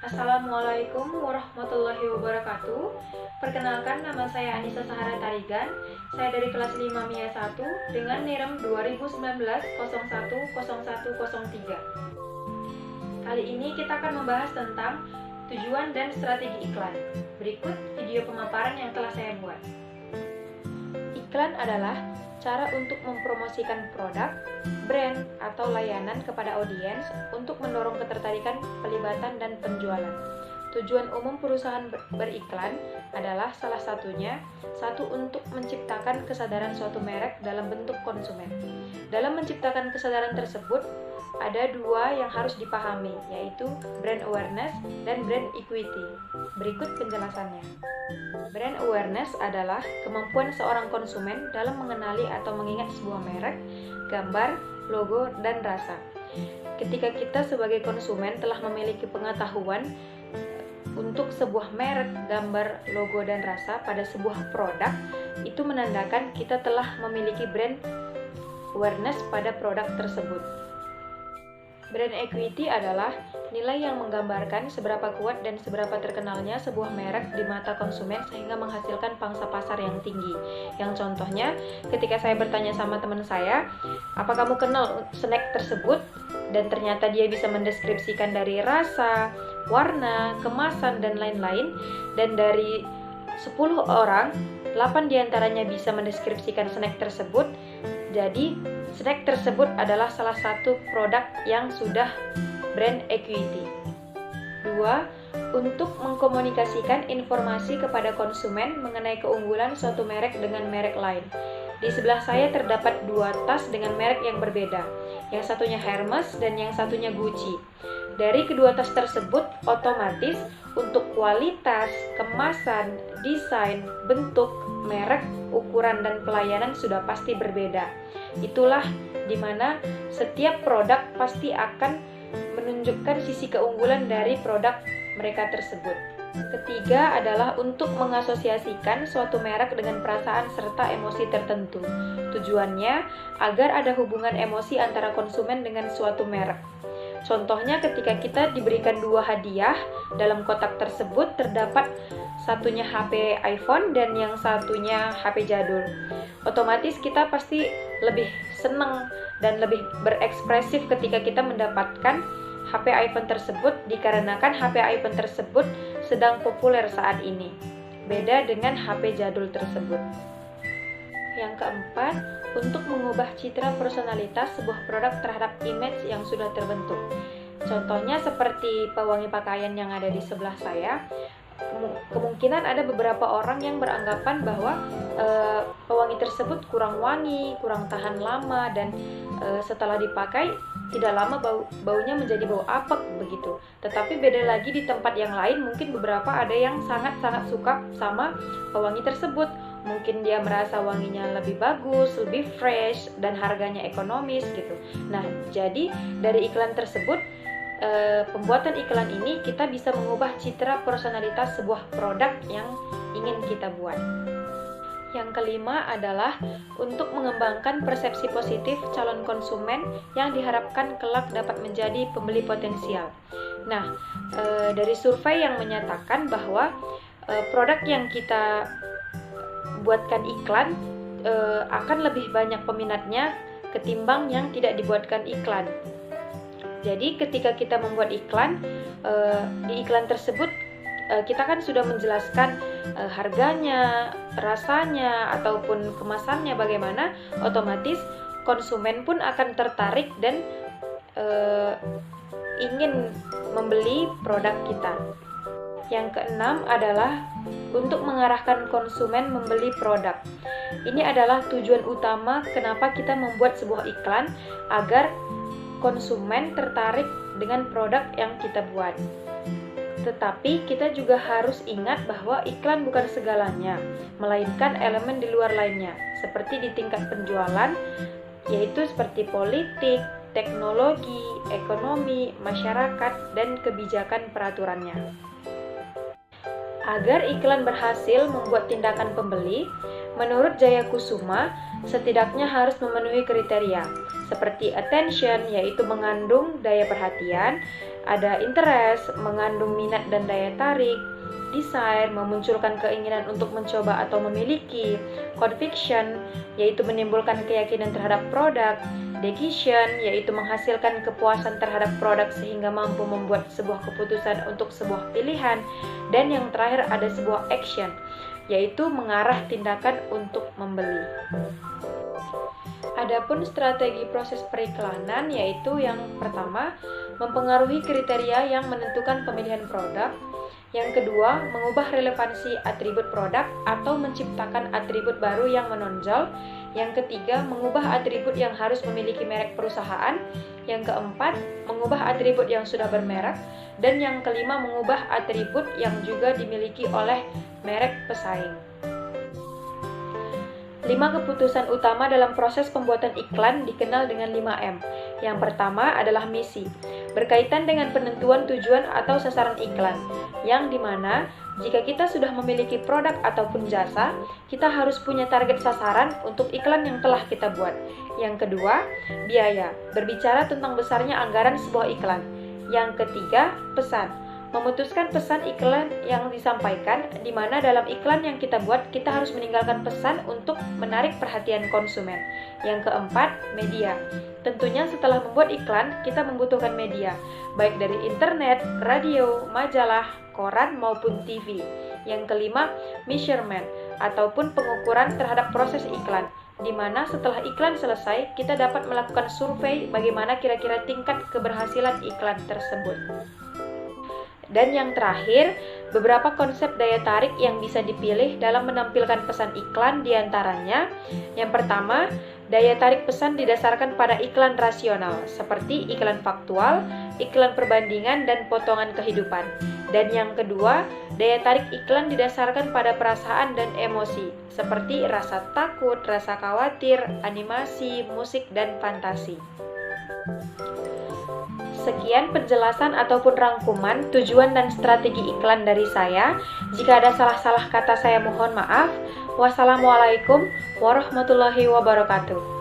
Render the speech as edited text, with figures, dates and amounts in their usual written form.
Assalamualaikum warahmatullahi wabarakatuh. Perkenalkan, nama saya Anissa Sahara Tarigan. Saya dari kelas 5 MIA 1 dengan NIREM 2019-010103. Kali ini kita akan membahas tentang tujuan dan strategi iklan. Berikut video pemaparan yang telah saya buat. Iklan adalah cara untuk mempromosikan produk, brand, atau layanan kepada audiens untuk mendorong ketertarikan, pelibatan, dan penjualan. Tujuan umum perusahaan beriklan adalah salah satunya, satu, untuk menciptakan kesadaran suatu merek dalam bentuk konsumen. Dalam menciptakan kesadaran tersebut, ada dua yang harus dipahami, yaitu brand awareness dan brand equity. Berikut penjelasannya. Brand awareness adalah kemampuan seorang konsumen dalam mengenali atau mengingat sebuah merek, gambar, logo, dan rasa. Ketika kita sebagai konsumen telah memiliki pengetahuan untuk sebuah merek, gambar, logo, dan rasa pada sebuah produk, itu menandakan kita telah memiliki brand awareness pada produk tersebut. Brand equity adalah nilai yang menggambarkan seberapa kuat dan seberapa terkenalnya sebuah merek di mata konsumen sehingga menghasilkan pangsa pasar yang tinggi. Yang contohnya, ketika saya bertanya sama teman saya, apa kamu kenal snack tersebut? Dan ternyata dia bisa mendeskripsikan dari rasa, warna, kemasan, dan lain-lain. Dan dari 10 orang, 8 diantaranya bisa mendeskripsikan snack tersebut. Jadi, snack tersebut adalah salah satu produk yang sudah brand equity. 2. Untuk mengkomunikasikan informasi kepada konsumen mengenai keunggulan suatu merek dengan merek lain. Di sebelah saya terdapat 2 tas dengan merek yang berbeda. Yang satunya Hermes dan yang satunya Gucci. Dari kedua tas tersebut, otomatis untuk kualitas, kemasan, desain, bentuk, merek, ukuran, dan pelayanan sudah pasti berbeda. Itulah dimana setiap produk pasti akan menunjukkan sisi keunggulan dari produk mereka tersebut. Ketiga adalah untuk mengasosiasikan suatu merek dengan perasaan serta emosi tertentu. Tujuannya agar ada hubungan emosi antara konsumen dengan suatu merek. Contohnya ketika kita diberikan 2 hadiah, dalam kotak tersebut terdapat satunya HP iPhone dan yang satunya HP jadul. Otomatis kita pasti lebih senang dan lebih berekspresif ketika kita mendapatkan HP iPhone tersebut dikarenakan HP iPhone tersebut sedang populer saat ini. Beda dengan HP jadul tersebut. Yang keempat, untuk mengubah citra personalitas sebuah produk terhadap image yang sudah terbentuk. Contohnya seperti pewangi pakaian yang ada di sebelah saya. Kemungkinan ada beberapa orang yang beranggapan bahwa pewangi tersebut kurang wangi, kurang tahan lama, dan setelah dipakai tidak lama baunya menjadi bau apek begitu. Tetapi beda lagi di tempat yang lain, mungkin beberapa ada yang sangat-sangat suka sama pewangi tersebut. Mungkin dia merasa wanginya lebih bagus, lebih fresh, dan harganya ekonomis gitu. Nah, jadi dari iklan tersebut, pembuatan iklan ini kita bisa mengubah citra personalitas sebuah produk yang ingin kita buat. Yang kelima adalah untuk mengembangkan persepsi positif calon konsumen yang diharapkan kelak dapat menjadi pembeli potensial. Nah, dari survei yang menyatakan bahwa produk yang kita buatkan iklan akan lebih banyak peminatnya ketimbang yang tidak dibuatkan iklan. Jadi ketika kita membuat iklan, di iklan tersebut kita kan sudah menjelaskan harganya, rasanya, ataupun kemasannya bagaimana, otomatis konsumen pun akan tertarik dan ingin membeli produk kita. Yang keenam adalah untuk mengarahkan konsumen membeli produk. Ini adalah tujuan utama kenapa kita membuat sebuah iklan, agar konsumen tertarik dengan produk yang kita buat. Tetapi kita juga harus ingat bahwa iklan bukan segalanya, melainkan elemen di luar lainnya, seperti di tingkat penjualan, yaitu seperti politik, teknologi, ekonomi, masyarakat, dan kebijakan peraturannya. Agar iklan berhasil membuat tindakan pembeli, menurut Jaya Kusuma, setidaknya harus memenuhi kriteria, seperti attention, yaitu mengandung daya perhatian, Ada interest, mengandung minat dan daya tarik. Desire, memunculkan keinginan untuk mencoba atau memiliki. Conviction, yaitu menimbulkan keyakinan terhadap produk. Decision, yaitu menghasilkan kepuasan terhadap produk sehingga mampu membuat sebuah keputusan untuk sebuah pilihan. Dan yang terakhir ada sebuah action, yaitu mengarah tindakan untuk membeli. Adapun strategi proses periklanan yaitu yang pertama, mempengaruhi kriteria yang menentukan pemilihan produk. Yang kedua, mengubah relevansi atribut produk atau menciptakan atribut baru yang menonjol. Yang ketiga, mengubah atribut yang harus memiliki merek perusahaan. Yang keempat, mengubah atribut yang sudah bermerek. Dan yang kelima, mengubah atribut yang juga dimiliki oleh merek pesaing. 5 keputusan utama dalam proses pembuatan iklan dikenal dengan 5M. Yang pertama adalah misi, berkaitan dengan penentuan tujuan atau sasaran iklan, yang dimana jika kita sudah memiliki produk ataupun jasa, kita harus punya target sasaran untuk iklan yang telah kita buat. Yang kedua, biaya, berbicara tentang besarnya anggaran sebuah iklan. Yang ketiga, pesan, memutuskan pesan iklan yang disampaikan, di mana dalam iklan yang kita buat, kita harus meninggalkan pesan untuk menarik perhatian konsumen. Yang keempat, media. Tentunya setelah membuat iklan, kita membutuhkan media, baik dari internet, radio, majalah, koran, maupun TV. Yang kelima, measurement, ataupun pengukuran terhadap proses iklan, di mana setelah iklan selesai, kita dapat melakukan survei bagaimana kira-kira tingkat keberhasilan iklan tersebut. Dan yang terakhir, beberapa konsep daya tarik yang bisa dipilih dalam menampilkan pesan iklan diantaranya. Yang pertama, daya tarik pesan didasarkan pada iklan rasional, seperti iklan faktual, iklan perbandingan, dan potongan kehidupan. Dan yang kedua, daya tarik iklan didasarkan pada perasaan dan emosi, seperti rasa takut, rasa khawatir, animasi, musik, dan fantasi. Sekian penjelasan ataupun rangkuman tujuan dan strategi iklan dari saya. Jika ada salah-salah kata saya mohon maaf. Wassalamualaikum warahmatullahi wabarakatuh.